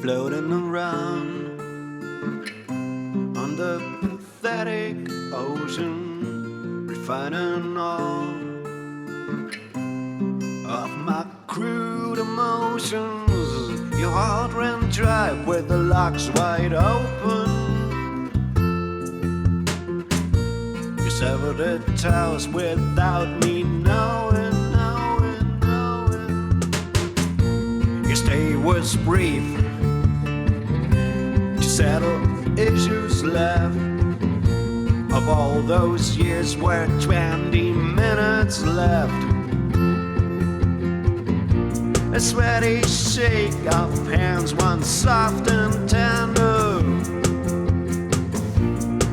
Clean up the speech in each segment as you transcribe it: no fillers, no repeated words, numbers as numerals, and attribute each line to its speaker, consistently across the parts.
Speaker 1: floating around on the pathetic ocean, refining all of my crude emotions. Your heart ran dry with the locks wide open. You severed the towers without me knowing. Your stay was brief to settle issues left. Of all those years were 20 minutes left. A sweaty shake of hands, one soft and tender.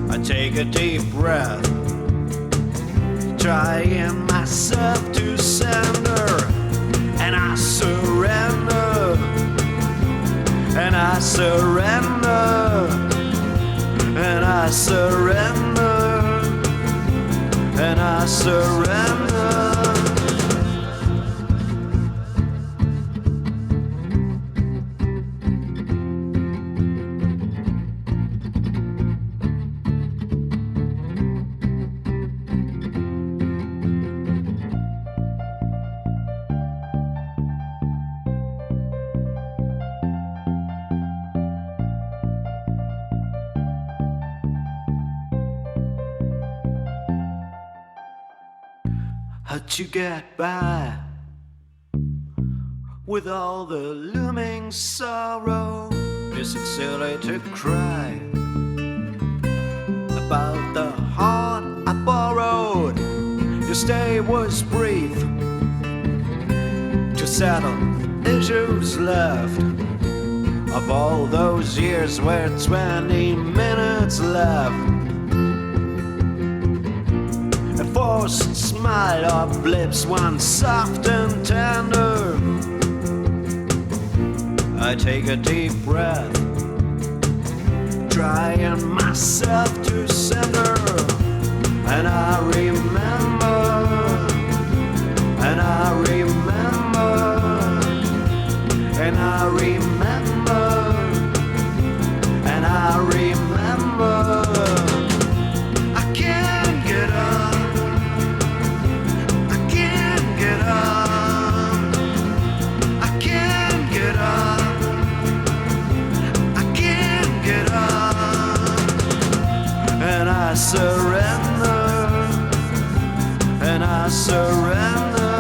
Speaker 1: I take a deep breath, trying myself to center, and I surrender, and I surrender, and I surrender, and I surrender. How'd you get by with all the looming sorrow? Is it silly to cry about the heart I borrowed? Your stay was brief to settle issues left. Of all those years were 20 minutes left. A forced smile of lips, one soft and tender. I take a deep breath, trying myself to center, and I remember, and I remember, and I remember, and I remember. I can't get up. I surrender, and I surrender,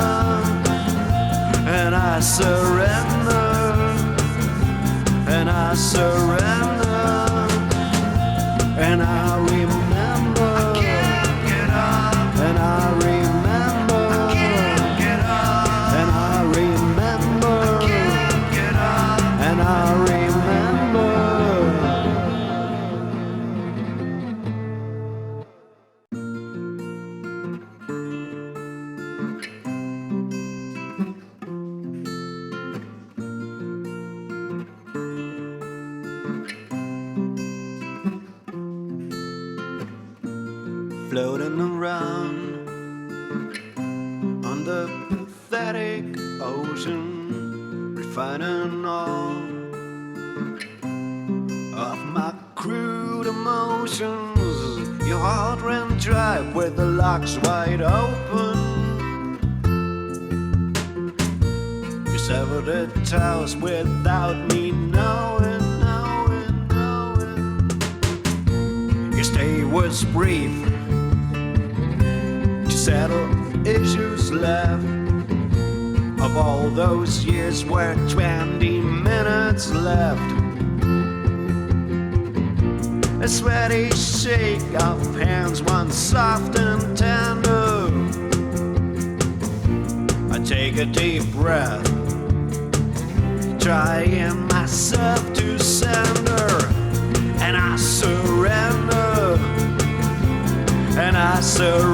Speaker 1: and I surrender, and I surrender, and I remember, I can't get up, and I remember, I can't get up, and I remember, I can't get up, and I remember. Floating around on the pathetic ocean, refining all of my crude emotions. Your heart ran dry with the locks wide open. You severed the towers without me knowing. Your stay was brief to settle issues left. Of all those years were 20 minutes left. A sweaty shake of hands, one soft and tender. I take a deep breath, trying myself to center, and I surrender, and I surrender,